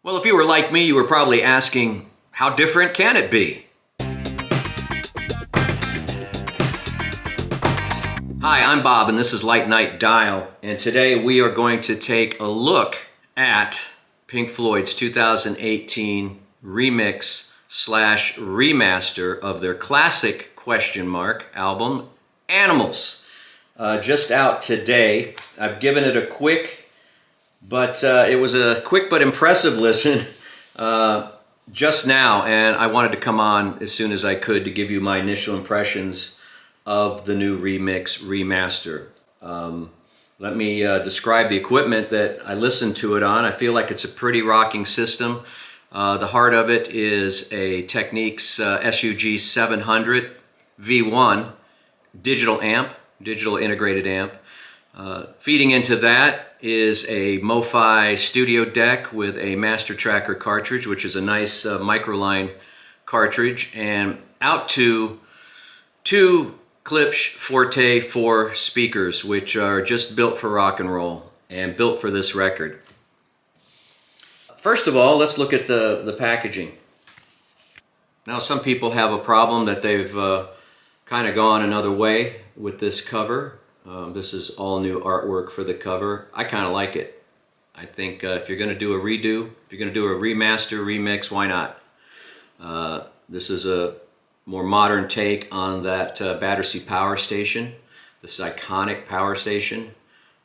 Well, if you were like me, you were probably asking, how different can it be? Hi, I'm Bob, and this is Light Night Dial, and today we are going to take a look at Pink Floyd's 2018 remix slash remaster of their classic ? Album, Animals. Just out today. I've given it a quick, but it was a quick but impressive listen just now, and I wanted to come on as soon as I could to give you my initial impressions of the new remix remaster. Let me describe the equipment that I listened to it on. I feel like it's a pretty rocking system. The heart of it is a Technics SUG 700 V1 digital integrated amp. Feeding into that is a MoFi studio deck with a Master Tracker cartridge, which is a nice microline cartridge, and out to two Klipsch Forte 4 speakers, which are just built for rock and roll and built for this record. First of all, let's look at the packaging. Now, some people have a problem that they've kind of gone another way with this cover. This is all new artwork for the cover. I kind of like it. I think if you're going to do a redo, if you're going to do a remaster, remix, why not? This is a more modern take on that Battersea power station, this iconic power station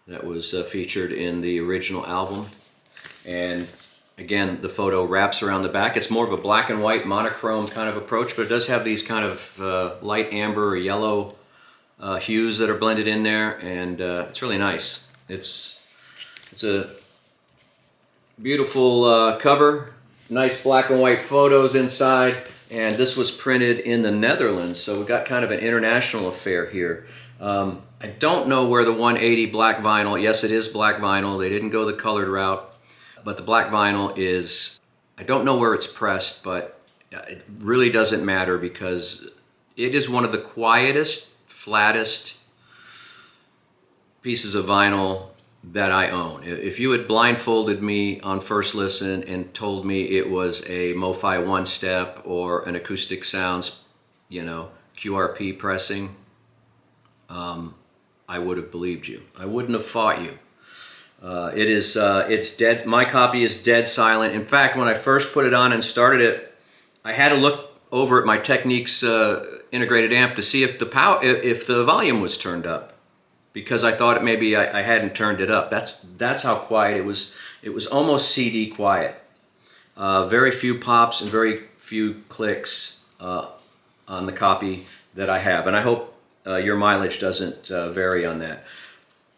that was featured in the original album. And again, the photo wraps around the back. It's more of a black and white monochrome kind of approach, but it does have these kind of light amber or yellow hues that are blended in there, and it's really nice. It's a beautiful cover, nice black and white photos inside, and this was printed in the Netherlands, so we got kind of an international affair here. I don't know where the 180 black vinyl, yes, it is black vinyl, they didn't go the colored route, but the black vinyl is, I don't know where it's pressed, but it really doesn't matter because it is one of the quietest, flattest pieces of vinyl that I own. If you had blindfolded me on first listen and told me it was a MoFi one-step or an Acoustic Sounds, QRP pressing, I would have believed you. I wouldn't have fought you. It's dead. My copy is dead silent. In fact, when I first put it on and started it, I had to look over at my Technics integrated amp to see if the volume was turned up, because I thought maybe I hadn't turned it up. That's how quiet it was. It was almost CD quiet. Very few pops and very few clicks on the copy that I have, and I hope your mileage doesn't vary on that.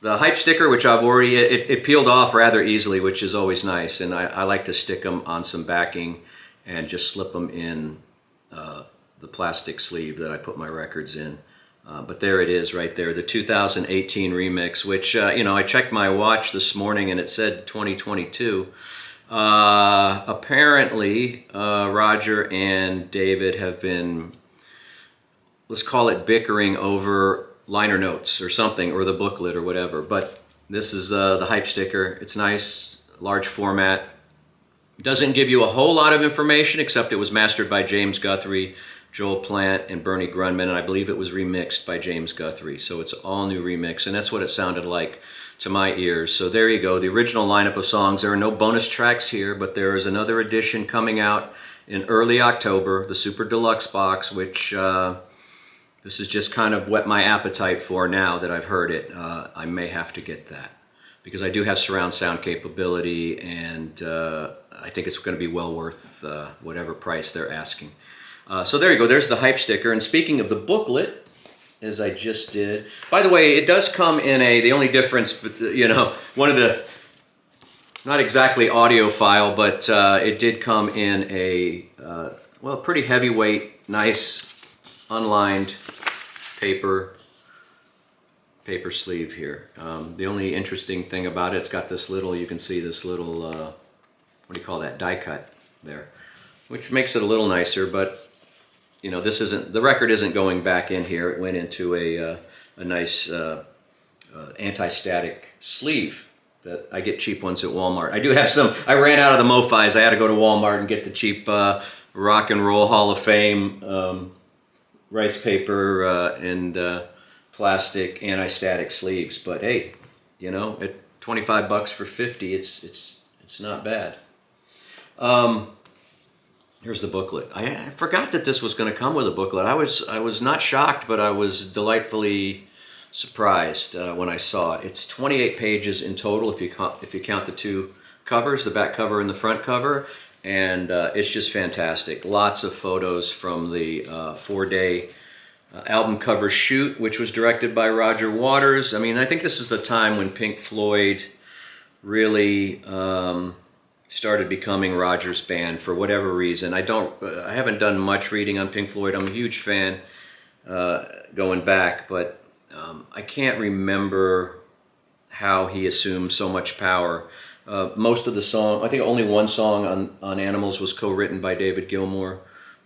The hype sticker, which I've already, it peeled off rather easily, which is always nice, and I like to stick them on some backing and just slip them in the plastic sleeve that I put my records in. But there it is right there, the 2018 remix, which, I checked my watch this morning and it said 2022. Apparently, Roger and David have been, let's call it bickering over liner notes or something, or the booklet or whatever. But this is the hype sticker. It's nice, large format. Doesn't give you a whole lot of information, except it was mastered by James Guthrie, Joel Plant, and Bernie Grundman, and I believe it was remixed by James Guthrie. So it's all new remix, and that's what it sounded like to my ears. So there you go, the original lineup of songs. There are no bonus tracks here, but there is another edition coming out in early October, the Super Deluxe box, which this is just kind of whet my appetite for now that I've heard it. I may have to get that, because I do have surround sound capability, and I think it's going to be well worth whatever price they're asking. So there you go, there's the hype sticker. And speaking of the booklet, as I just did, by the way, it does come in the only difference, one of the, not exactly audiophile, but it did come in a, pretty heavyweight, nice, unlined paper sleeve here. The only interesting thing about it, it's got this little, you can see this little, what do you call that, die cut there, which makes it a little nicer, but this isn't, the record isn't going back in here. It went into a nice anti-static sleeve that I get cheap ones at Walmart. I do have some. I ran out of the MoFis. I had to go to Walmart and get the cheap Rock and Roll Hall of Fame rice paper and plastic anti-static sleeves. But hey, you know, at 25 bucks for 50, it's not bad. Here's the booklet. I forgot that this was going to come with a booklet. I was not shocked, but I was delightfully surprised when I saw it. It's 28 pages in total if you count the two covers, the back cover and the front cover, and it's just fantastic. Lots of photos from the 4-day album cover shoot, which was directed by Roger Waters. I mean, I think this is the time when Pink Floyd really started becoming Roger's band for whatever reason. I haven't done much reading on Pink Floyd. I'm a huge fan going back, but I can't remember how he assumed so much power. Most of the song, I think only one song on Animals was co-written by David Gilmour,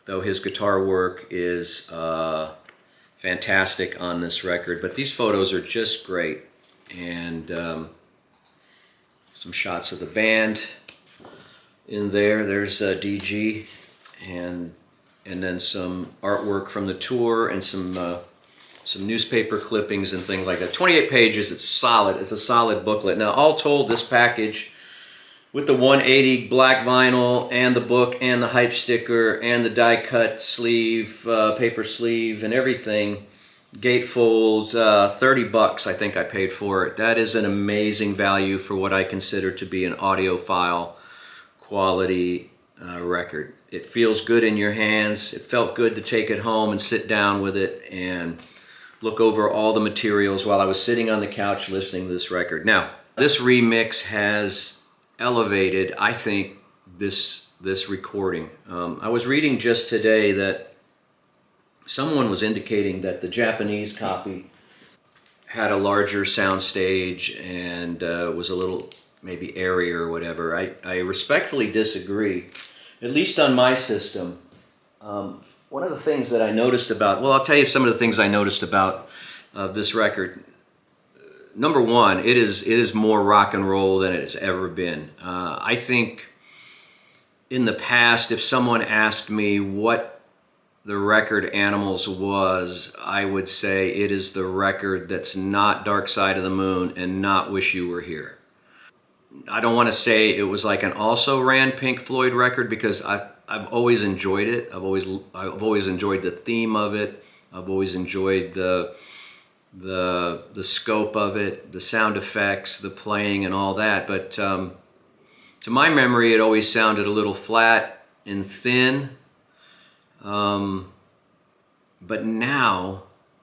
though his guitar work is fantastic on this record. But these photos are just great. And some shots of the band in there. There's DG, and then some artwork from the tour and some newspaper clippings and things like that. 28 pages, it's solid. It's a solid booklet. Now, all told, this package with the 180 black vinyl and the book and the hype sticker and the die-cut sleeve, paper sleeve and everything, gatefold, 30 bucks I think I paid for it. That is an amazing value for what I consider to be an audiophile quality record. It feels good in your hands. It felt good to take it home and sit down with it and look over all the materials while I was sitting on the couch listening to this record. Now, this remix has elevated, I think, this recording. I was reading just today that someone was indicating that the Japanese copy had a larger soundstage and was a little maybe airier or whatever. I respectfully disagree, at least on my system. One of the things that I noticed about, well, I'll tell you some of the things I noticed about this record. Number one, it is more rock and roll than it has ever been. I think in the past, if someone asked me what the record Animals was, I would say it is the record that's not Dark Side of the Moon and not Wish You Were Here. I don't want to say it was like an also ran Pink Floyd record because I've always enjoyed it. I've always enjoyed the theme of it. I've always enjoyed the scope of it, the sound effects, the playing, and all that. But to my memory, it always sounded a little flat and thin. But now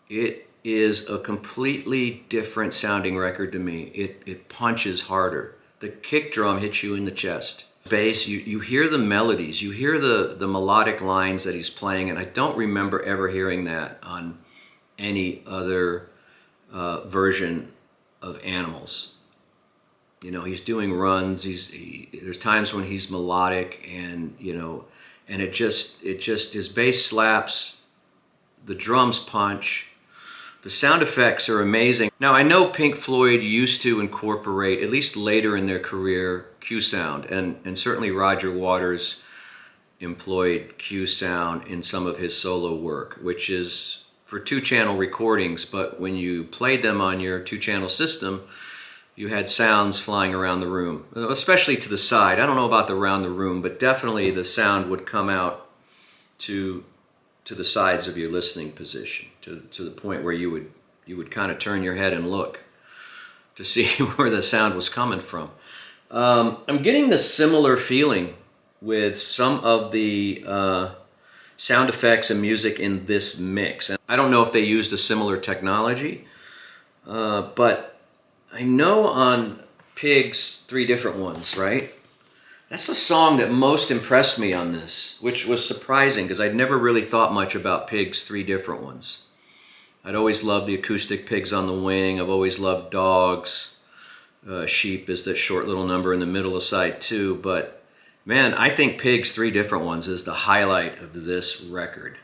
it is a completely different sounding record to me. It punches harder. The kick drum hits you in the chest. Bass, you hear the melodies, you hear the melodic lines that he's playing, and I don't remember ever hearing that on any other version of Animals. You know, he's doing runs. There's times when he's melodic, and you know, and it just his bass slaps, the drums punch. The sound effects are amazing. Now, I know Pink Floyd used to incorporate, at least later in their career, Q sound, and certainly Roger Waters employed Q sound in some of his solo work, which is for 2-channel recordings, but when you played them on your 2-channel system, you had sounds flying around the room, especially to the side. I don't know about around the room, but definitely the sound would come out to the sides of your listening position, to the point where you would kind of turn your head and look to see where the sound was coming from. I'm getting the similar feeling with some of the sound effects and music in this mix. And I don't know if they used a similar technology, but I know on Pigs, 3 Different Ones, right? That's the song that most impressed me on this, which was surprising because I'd never really thought much about Pigs, 3 Different Ones. I'd always loved the acoustic Pigs on the Wing. I've always loved Dogs. Sheep is that short little number in the middle of side 2. But man, I think Pigs, 3 Different Ones is the highlight of this record.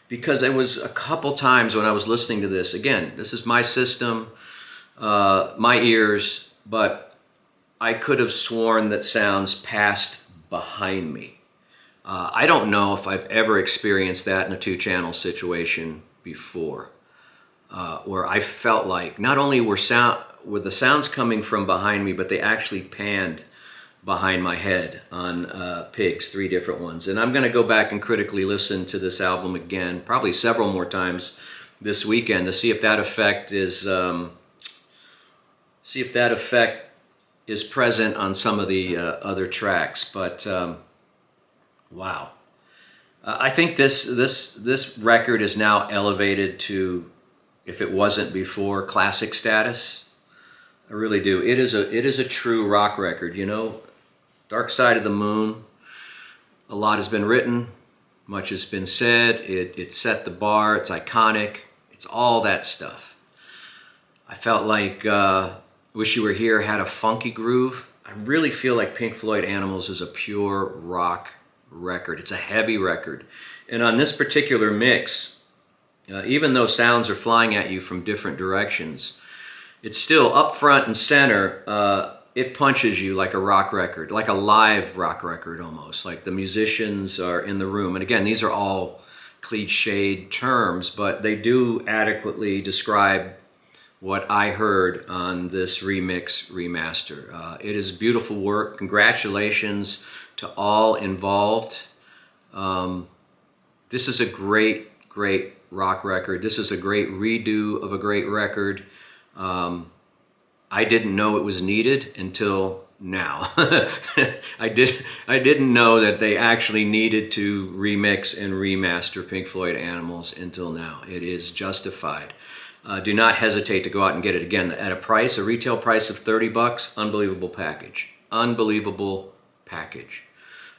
Because it was a couple times when I was listening to this, again, this is my system, my ears, but I could have sworn that sounds passed behind me. I don't know if I've ever experienced that in a two-channel situation before, where I felt like not only were the sounds coming from behind me, but they actually panned behind my head on Pigs, 3 different ones. And I'm going to go back and critically listen to this album again, probably several more times this weekend, to see if that effect is present on some of the other tracks. But wow, I think this record is now elevated to, if it wasn't before, classic status. I really do. It is a true rock record. You know, Dark Side of the Moon. A lot has been written, much has been said. It set the bar. It's iconic. It's all that stuff. I felt like Wish You Were Here had a funky groove. I really feel like Pink Floyd Animals is a pure rock record. It's a heavy record. And on this particular mix, even though sounds are flying at you from different directions, it's still up front and center. It punches you like a rock record, like a live rock record almost, like the musicians are in the room. And again, these are all cliched terms, but they do adequately describe what I heard on this remix remaster. It is beautiful work. Congratulations to all involved. This is a great, great rock record. This is a great redo of a great record. I didn't know it was needed until now. I didn't know that they actually needed to remix and remaster Pink Floyd Animals until now. It is justified. Do not hesitate to go out and get it. Again, at a retail price of $30, unbelievable package. Unbelievable package.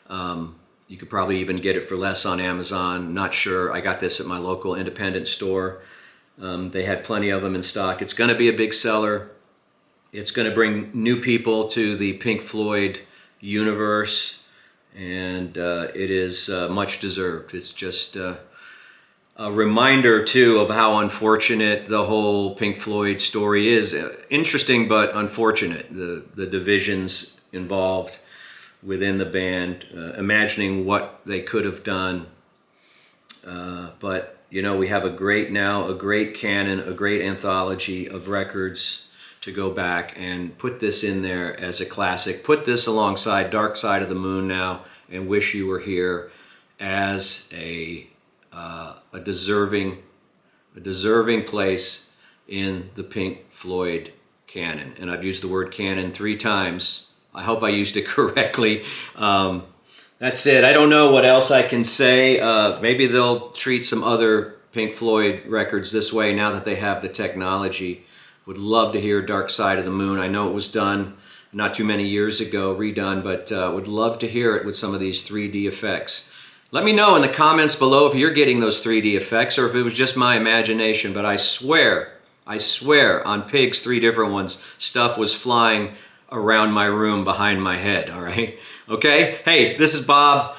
You could probably even get it for less on Amazon. Not sure. I got this at my local independent store. They had plenty of them in stock. It's going to be a big seller. It's going to bring new people to the Pink Floyd universe, and it is much deserved. It's just a reminder, too, of how unfortunate the whole Pink Floyd story is. Interesting, but unfortunate. The divisions involved within the band, imagining what they could have done. But, you know, we have a great canon, a great anthology of records to go back and put this in there as a classic. Put this alongside Dark Side of the Moon now and Wish You Were Here as a deserving place in the Pink Floyd canon. And I've used the word canon 3 times. I hope I used it correctly. That's it. I don't know what else I can say. Maybe they'll treat some other Pink Floyd records this way now that they have the technology. Would love to hear Dark Side of the Moon. I know it was done not too many years ago, redone, but would love to hear it with some of these 3D effects. Let me know in the comments below if you're getting those 3D effects or if it was just my imagination, but I swear on Pigs, 3 different ones, stuff was flying around my room behind my head, all right? Okay? Hey, this is Bob.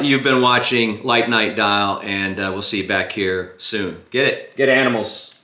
You've been watching Light Night Dial, and we'll see you back here soon. Get it? Get animals.